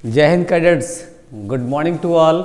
जय हिंद cadets, good morning to all.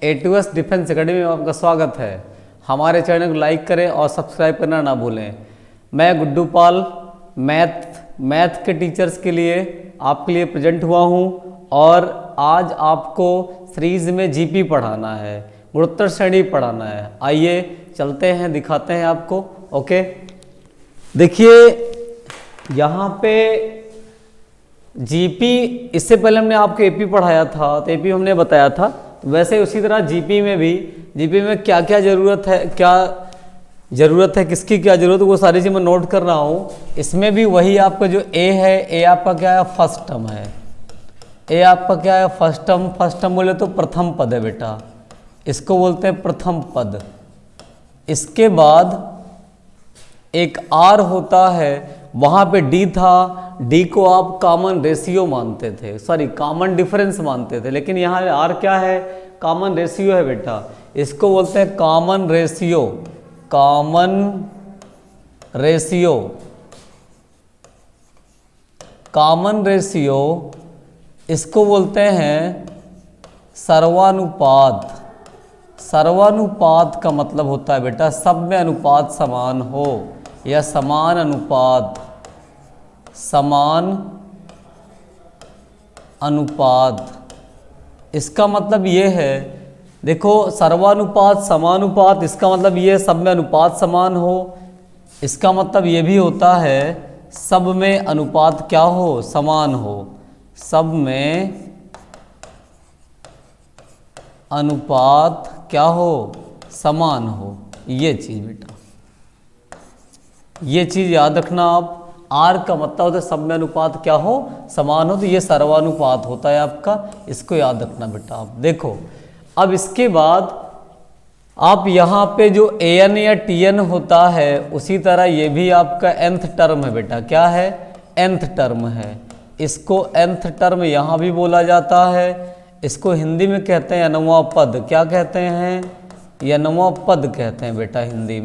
A2S defence academy में आपका स्वागत है। हमारे चैनल को लाइक करें और सब्सक्राइब करना ना भूलें। मैं गुड्डू पाल मैथ के टीचर्स के लिए आपके लिए प्रेजेंट हुआ हूं और आज आपको सीरीज में जीपी पढ़ाना है, गुणोत्तर श्रेणी पढ़ाना है। आइए चलते हैं, दिखाते हैं आपको। ओके, देखिए यहाँ पे जीपी, इससे पहले हमने आपको एपी पढ़ाया था तो एपी हमने बताया था, तो वैसे उसी तरह जीपी में क्या क्या ज़रूरत है, किसकी क्या ज़रूरत है, वो सारी चीज़ मैं नोट कर रहा हूँ। इसमें भी वही आपका जो ए है, ए आपका क्या है, फर्स्ट टर्म है। ए आपका क्या है, फर्स्ट टर्म बोले तो प्रथम पद है बेटा, इसको बोलते हैं प्रथम पद। इसके बाद एक आर होता है, वहाँ पे डी था, डी को आप कॉमन रेशियो मानते थे, कॉमन डिफरेंस मानते थे, लेकिन यहाँ आर क्या है, कॉमन रेशियो है बेटा। इसको बोलते हैं कॉमन रेशियो। इसको बोलते हैं सर्वानुपात का मतलब होता है बेटा सब में अनुपात समान हो या समान अनुपात। इसका मतलब ये है, देखो सर्वानुपात समानुपात, इसका मतलब ये सब में अनुपात समान हो। इसका मतलब ये भी होता है सब में अनुपात क्या हो, समान हो। सब में अनुपात क्या हो, समान हो। ये चीज़ बेटा, ये चीज़ याद रखना आप। आर का मतलब होता है सब में अनुपात क्या हो, समान हो, तो ये सर्वानुपात होता है आपका, इसको याद रखना बेटा आप। देखो अब इसके बाद आप यहाँ पे जो an या tn होता है, उसी तरह ये भी आपका nth टर्म है बेटा। क्या है, nth टर्म है। इसको nth टर्म यहाँ भी बोला जाता है। इसको हिंदी में कहते हैं nवां पद। क्या कहते हैं, nवां पद कहते हैं बेटा हिंदी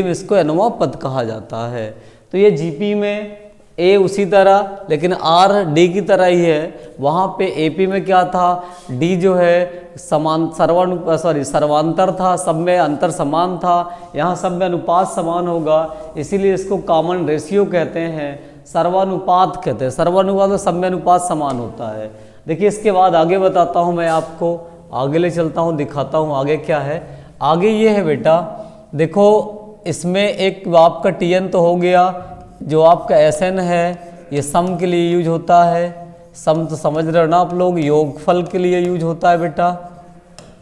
में इसको nवां पद कहा जाता है। तो ये जीपी में ए उसी तरह, लेकिन आर डी की तरह ही है। वहाँ पे एपी में क्या था, डी जो है सर्वांतर था, सब में अंतर समान था। यहाँ सब में अनुपात समान होगा, इसीलिए इसको कॉमन रेशियो कहते हैं, सर्वानुपात कहते हैं। सर्वानुपात तो सब में अनुपात समान होता है। देखिए इसके बाद आगे बताता हूँ, मैं आपको आगे ले चलता हूँ, दिखाता हूँ आगे क्या है। आगे ये है बेटा, देखो इसमें एक आपका टीएन तो हो गया, जो आपका एसएन है ये सम के लिए यूज होता है। सम तो समझ रहे हो ना आप लोग, योगफल के लिए यूज होता है बेटा।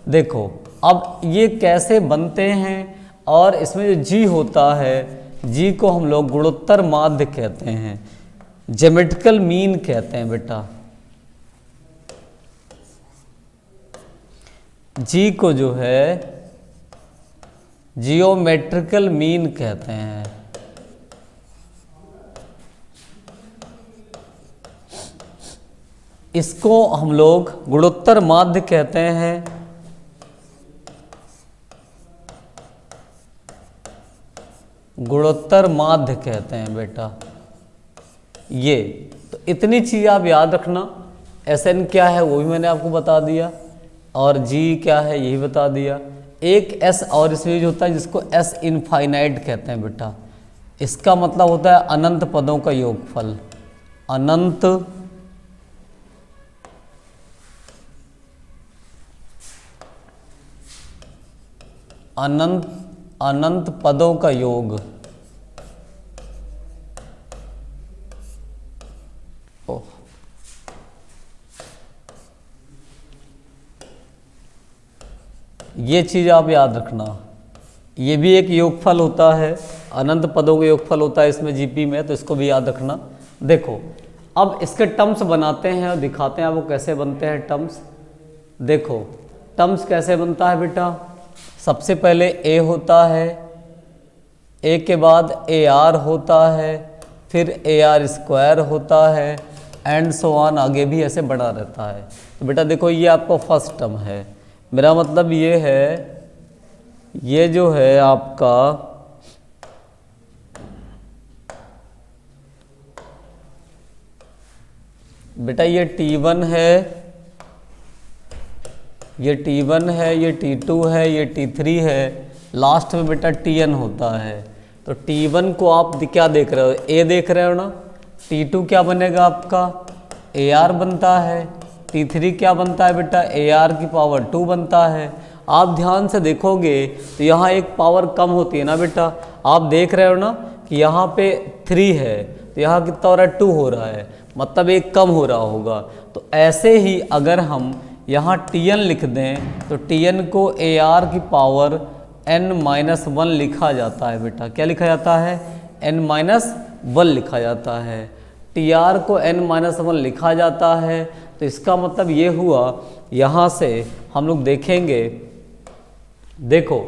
देखो अब ये कैसे बनते हैं, और इसमें जो जी होता है, जी को हम लोग गुणोत्तर माध्य कहते हैं, ज्योमेट्रिकल मीन कहते हैं बेटा। जी को जो है जियोमेट्रिकल मीन कहते हैं। इसको हम लोग गुणोत्तर माध्य कहते हैं। गुणोत्तर माध्य कहते हैं बेटा ये। तो इतनी चीज़ आप याद रखना। एसएन क्या है वो भी मैंने आपको बता दिया, और जी क्या है यही बता दिया। एक एस और इसमें यूज होता है जिसको एस इनफाइनाइट कहते हैं बेटा। इसका मतलब होता है अनंत पदों का योगफल। अनंत पदों का योग। ये चीज़ आप याद रखना। ये भी एक योगफल होता है, अनंत पदों का योगफल होता है इसमें जीपी में, तो इसको भी याद रखना। देखो अब इसके टर्म्स बनाते हैं और दिखाते हैं आपको कैसे बनते हैं टर्म्स। देखो टर्म्स कैसे बनता है बेटा, सबसे पहले ए होता है, ए के बाद ए आर होता है, फिर ए आर स्क्वायर होता है, एंड सो ऑन, आगे भी ऐसे बढ़ा रहता है। तो बेटा देखो ये आपका फर्स्ट टर्म है। मेरा मतलब ये है, ये जो है आपका बेटा ये T1 है, ये T1 है, ये T2 है, ये T3 है, लास्ट में बेटा Tn होता है। तो T1 को आप क्या देख रहे हो, A देख रहे हो ना। T2 क्या बनेगा आपका, AR बनता है। T3 क्या बनता है बेटा, AR की पावर 2 बनता है। आप ध्यान से देखोगे तो यहाँ एक पावर कम होती है ना बेटा, आप देख रहे हो ना कि यहाँ पे 3 है तो यहाँ कितना हो रहा है, 2 हो रहा है, मतलब एक कम हो रहा होगा। तो ऐसे ही अगर हम यहाँ Tn लिख दें तो Tn को AR की पावर n-1 लिखा जाता है बेटा। क्या लिखा जाता है, n-1 लिखा जाता है। Tr को n-1 लिखा जाता है। तो इसका मतलब ये हुआ, यहाँ से हम लोग देखेंगे, देखो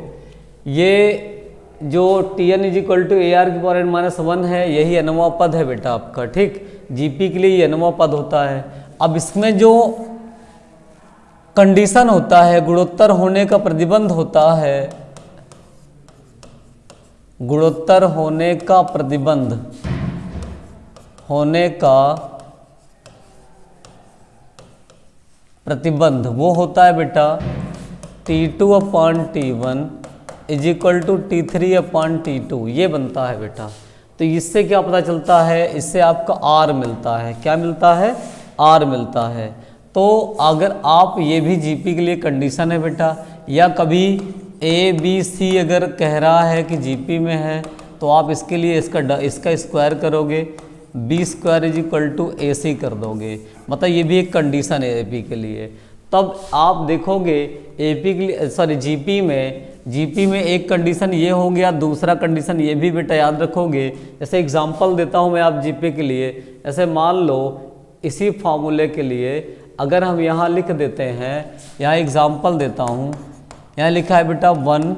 ये जो Tn इजिक्वल टू AR की पावर n-1 है, यही nवां पद है बेटा आपका, ठीक। Gp के लिए ये nवां पद होता है। अब इसमें जो कंडीशन होता है, गुणोत्तर होने का प्रतिबंध होता है, गुणोत्तर होने का प्रतिबंध वो होता है बेटा T2/T1 इजिक्वल टू T3/T2, ये बनता है बेटा। तो इससे क्या पता चलता है, इससे आपका R मिलता है। क्या मिलता है, R मिलता है। तो अगर आप, ये भी GP के लिए कंडीशन है बेटा, या कभी ABC अगर कह रहा है कि GP में है तो आप इसके लिए इसका स्क्वायर करोगे, B² इजिक्वल टू AC कर दोगे, मतलब ये भी एक कंडीशन है AP के लिए। तब आप देखोगे AP के लिए, सॉरी GP में एक कंडीशन ये हो गया, दूसरा कंडीशन ये भी बेटा याद रखोगे। जैसे एग्जांपल देता हूँ मैं आप GP के लिए, ऐसे मान लो इसी फार्मूले के लिए अगर हम यहाँ लिख देते हैं, यहाँ एग्जांपल देता हूँ, यहाँ लिखा है बेटा 1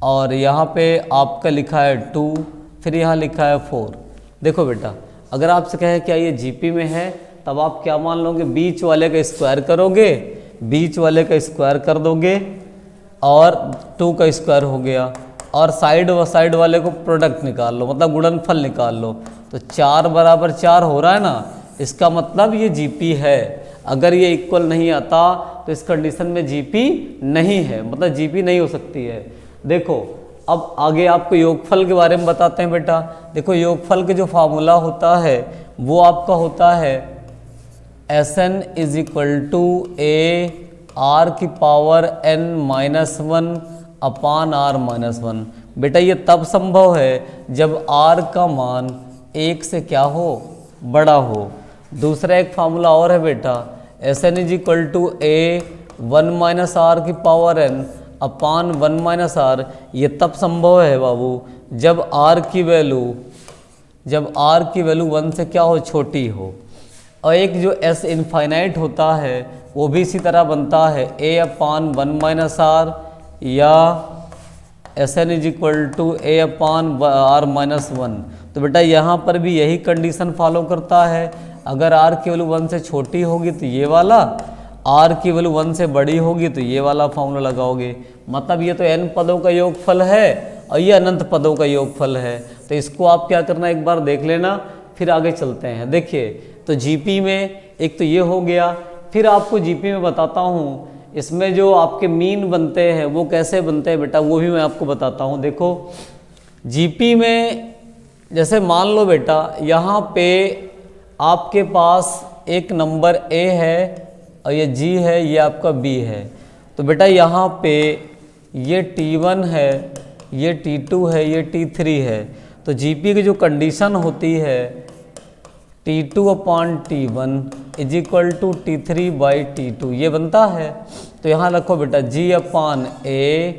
और यहाँ पे आपका लिखा है 2, फिर यहाँ लिखा है 4। देखो बेटा, अगर आपसे कहे क्या ये GP में है, तब आप क्या मान लोगे, बीच वाले का स्क्वायर करोगे, बीच वाले का स्क्वायर कर दोगे और 2 का स्क्वायर हो गया, और साइड वाले को प्रोडक्ट निकाल लो, मतलब गुणनफल निकाल लो। तो 4 बराबर 4 हो रहा है ना, इसका मतलब ये GP है। अगर ये इक्वल नहीं आता तो इस कंडीशन में GP नहीं है, मतलब GP नहीं हो सकती है। देखो अब आगे आपको योगफल के बारे में बताते हैं बेटा। देखो योगफल के जो फार्मूला होता है वो आपका होता है Sn is equal to AR की पावर n-1/R-1। बेटा ये तब संभव है जब R का मान 1 से क्या हो, बड़ा हो। दूसरा एक फार्मूला और है बेटा, Sn is equal to A1-R की पावर n/1-R। ये तब संभव है बाबू जब R की वैल्यू 1 से क्या हो, छोटी हो। और एक जो S इनफाइनाइट होता है वो भी इसी तरह बनता है A/1-R या Sn is equal to A/R-1। तो बेटा यहाँ पर भी यही कंडीशन फॉलो करता है। अगर R की वैल्यू 1 से छोटी होगी तो ये वाला, R की वैल्यू 1 से बड़ी होगी तो ये वाला फॉर्मूला लगाओगे। मतलब ये तो n पदों का योगफल है और ये अनंत पदों का योगफल है। तो इसको आप क्या करना, एक बार देख लेना, फिर आगे चलते हैं। देखिए तो GP में एक तो ये हो गया, फिर आपको GP में बताता हूँ इसमें जो आपके मीन बनते हैं वो कैसे बनते हैं बेटा, वो भी मैं आपको बताता हूँ। देखो GP में जैसे मान लो बेटा यहाँ पे आपके पास एक नंबर A है और ये G है, ये आपका B है। तो बेटा यहाँ पे ये T1 है, ये T2 है, ये T3 है। तो GP की जो कंडीशन होती है T2/T1 is equal to T3/T2, ये बनता है। तो यहाँ रखो बेटा G/A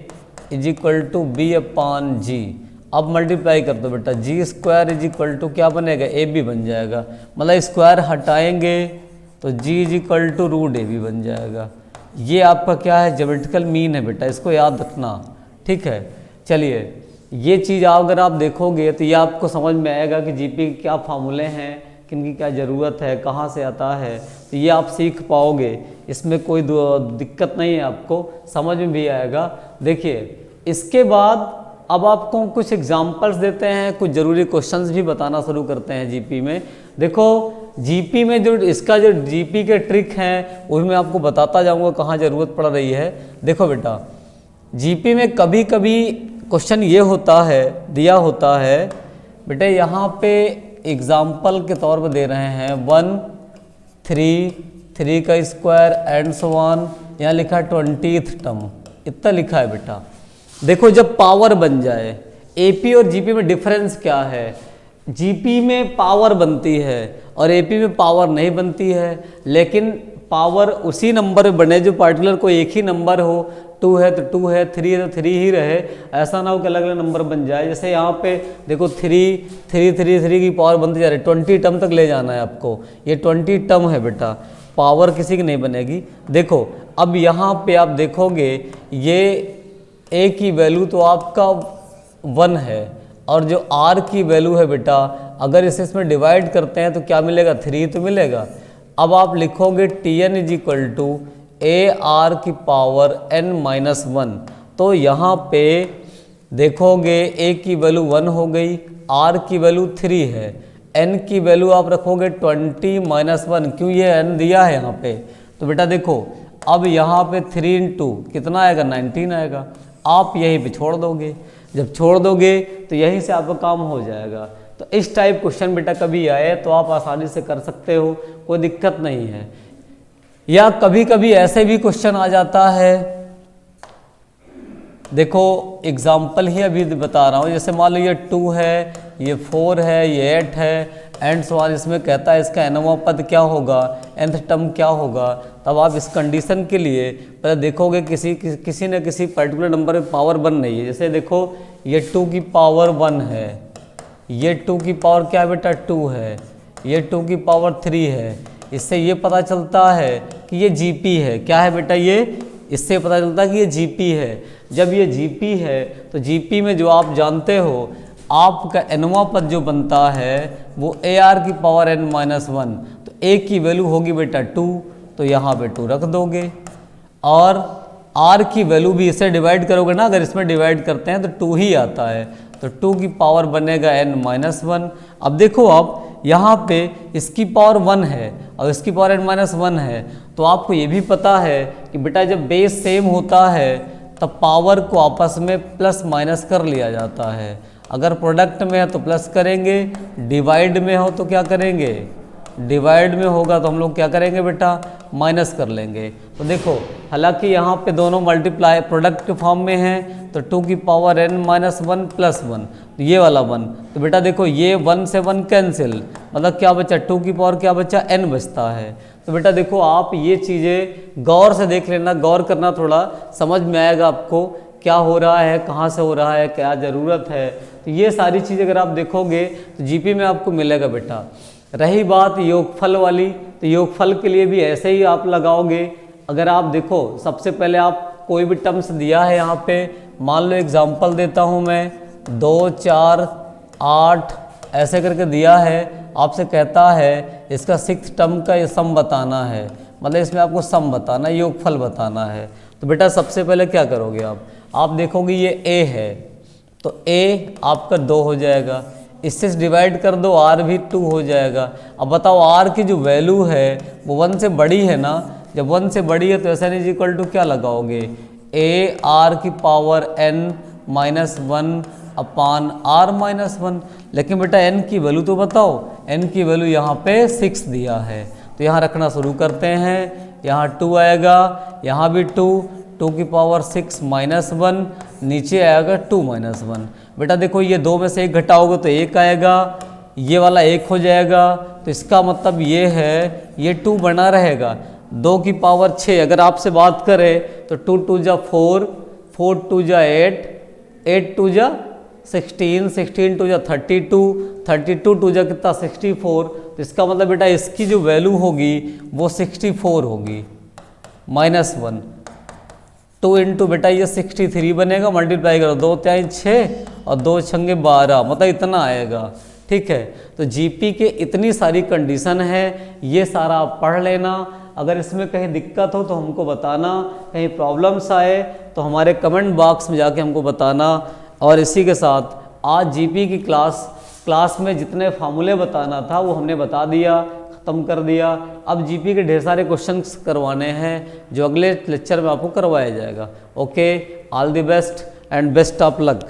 is equal to B/G। अब मल्टीप्लाई कर दो बेटा, G² इज इक्वल टू क्या बनेगा, AB बन जाएगा। मतलब स्क्वायर हटाएंगे तो G is equal to √AB बन जाएगा। ये आपका क्या है, ज्योमेट्रिकल मीन है बेटा, इसको याद रखना, ठीक है। चलिए ये चीज़ अगर आप देखोगे तो ये आपको समझ में आएगा कि GP के क्या फार्मूले हैं, किनकी क्या ज़रूरत है, कहाँ से आता है, तो ये आप सीख पाओगे। इसमें कोई दिक्कत नहीं है, आपको समझ में भी आएगा। देखिए इसके बाद अब आपको कुछ एग्जाम्पल्स देते हैं, कुछ ज़रूरी क्वेश्चंस भी बताना शुरू करते हैं GP में। देखो जीपी में जो इसका जो जीपी के ट्रिक हैं वो भी मैं आपको बताता जाऊंगा कहाँ ज़रूरत पड़ रही है। देखो बेटा, जीपी में कभी कभी क्वेश्चन ये होता है, दिया होता है बेटा, यहाँ पे एग्जाम्पल के तौर पर दे रहे हैं 1 3 3 का स्क्वायर एंड सो ऑन, यहाँ लिखा है 20th टर्म, इतना लिखा है बेटा। देखो जब पावर बन जाए, एपी और जीपी में डिफरेंस क्या है, जीपी में पावर बनती है और एपी में पावर नहीं बनती है, लेकिन पावर उसी नंबर में बने जो पार्टिकुलर कोई एक ही नंबर हो, 2 है तो 2 है, 3 है तो 3 ही रहे, ऐसा ना हो कि अलग अलग नंबर बन जाए। जैसे यहाँ पे देखो 3 3 3 3 की पावर बनती जा रही है, 20 टर्म तक ले जाना है आपको, ये 20 टर्म है बेटा, पावर किसी की नहीं बनेगी। देखो अब यहाँ पे आप देखोगे ये ए की वैल्यू तो आपका 1 है और जो आर की वैल्यू है बेटा, अगर इसे इसमें डिवाइड करते हैं तो क्या मिलेगा, 3 तो मिलेगा। अब आप लिखोगे Tn is equal to A R की पावर n-1, तो यहाँ पे देखोगे ए की वैल्यू 1 हो गई, आर की वैल्यू 3 है, n की वैल्यू आप रखोगे 20-1, क्यों ये n दिया है यहाँ पे। तो बेटा देखो अब यहाँ पे 3 इंटू कितना आएगा, 19 आएगा, आप यहीं पे छोड़ दोगे, जब छोड़ दोगे तो यहीं से आपका काम हो जाएगा। तो इस टाइप क्वेश्चन बेटा कभी आए तो आप आसानी से कर सकते हो, कोई दिक्कत नहीं है। या कभी कभी ऐसे भी क्वेश्चन आ जाता है, देखो एग्जाम्पल ही अभी बता रहा हूँ, जैसे मान लो ये 2 है, ये 4 है, ये 8 है एंड सो ऑन, इसमें कहता है इसका nवां पद क्या होगा, nth टर्म क्या होगा। तब आप इस कंडीशन के लिए पहले देखोगे किसी न किसी पर्टिकुलर नंबर में पावर बन रही है। जैसे देखो ये 2 की पावर 1 है, ये 2 की पावर क्या है बेटा, 2 है, ये 2 की पावर 3 है। इससे ये पता चलता है कि ये जीपी है, क्या है बेटा ये, इससे पता चलता है कि ये जीपी है। जब ये जीपी है तो जीपी में जो आप जानते हो आपका nवां पद जो बनता है वो ए आर की पावर n-1, तो ए की वैल्यू होगी बेटा 2, तो यहाँ पे 2 रख दोगे और आर की वैल्यू भी इससे डिवाइड करोगे ना, अगर इसमें डिवाइड करते हैं तो 2 ही आता है, तो 2 की पावर बनेगा n-1। अब देखो आप यहाँ पे इसकी पावर 1 है और इसकी पावर n-1 है, तो आपको ये भी पता है कि बेटा जब बेस सेम होता है तब पावर को आपस में प्लस माइनस कर लिया जाता है। अगर प्रोडक्ट में है तो प्लस करेंगे, डिवाइड में हो तो क्या करेंगे, डिवाइड में होगा तो हम लोग क्या करेंगे बेटा, माइनस कर लेंगे। तो देखो हालांकि यहाँ पे दोनों मल्टीप्लाई प्रोडक्ट के फॉर्म में हैं, तो 2 की पावर n-1 प्लस 1, तो ये वाला 1, तो बेटा देखो ये 1 से 1 कैंसिल, मतलब क्या बचा, 2 की पावर क्या बचा, n बचता है। तो बेटा देखो आप ये चीज़ें गौर से देख लेना, गौर करना, थोड़ा समझ में आएगा आपको क्या हो रहा है, कहाँ से हो रहा है, क्या ज़रूरत है। तो ये सारी चीज़ अगर आप देखोगे तो जीपी में आपको मिलेगा बेटा। रही बात योगफल वाली, तो योगफल के लिए भी ऐसे ही आप लगाओगे। अगर आप देखो सबसे पहले आप कोई भी टर्म्स दिया है यहाँ पे, मान लो एग्जांपल देता हूँ मैं, 2 4 8 ऐसे करके दिया है, आपसे कहता है इसका 6th टर्म का ये सम बताना है, मतलब इसमें आपको सम बताना है, योगफल बताना है। तो बेटा सबसे पहले क्या करोगे आप देखोगे ये a है, तो a आपका 2 हो जाएगा, इससे डिवाइड कर दो r भी 2 हो जाएगा। अब बताओ r की जो वैल्यू है वो 1 से बड़ी है ना, जब 1 से बड़ी है तो S N is equal to क्या लगाओगे, a r की पावर n-1 अपान r-1। लेकिन बेटा n की वैल्यू तो बताओ, n की वैल्यू यहाँ पे 6 दिया है, तो यहाँ रखना शुरू करते हैं, यहाँ 2 आएगा, यहाँ भी 2 की पावर 6-1, नीचे आएगा 2-1। बेटा देखो ये 2 में से 1 घटाओगे तो 1 आएगा, ये वाला 1 हो जाएगा, तो इसका मतलब ये है ये 2 बना रहेगा। 2 की पावर 6 अगर आपसे बात करें तो 2 2 जा 4, 4 2 जा 8, 8 2 जा 16, 16 2 जा 32, 32 2 जा कितना 64। तो इसका मतलब बेटा इसकी जो वैल्यू होगी वो 64 होगी, -1। 2 इंटू बेटा ये 63 बनेगा, मल्टीप्लाई करो, 2 3 6 और 2 छंगे 12, मतलब इतना आएगा। ठीक है, तो जीपी के इतनी सारी कंडीशन है, ये सारा आप पढ़ लेना। अगर इसमें कहीं दिक्कत हो तो हमको बताना, कहीं प्रॉब्लम्स आए तो हमारे कमेंट बॉक्स में जाके हमको बताना। और इसी के साथ आज जीपी की क्लास में जितने फार्मूले बताना था वो हमने बता दिया, खत्म कर दिया। अब जीपी के ढेर सारे क्वेश्चंस करवाने हैं जो अगले लेक्चर में आपको करवाया जाएगा। Okay, all the best and best of luck.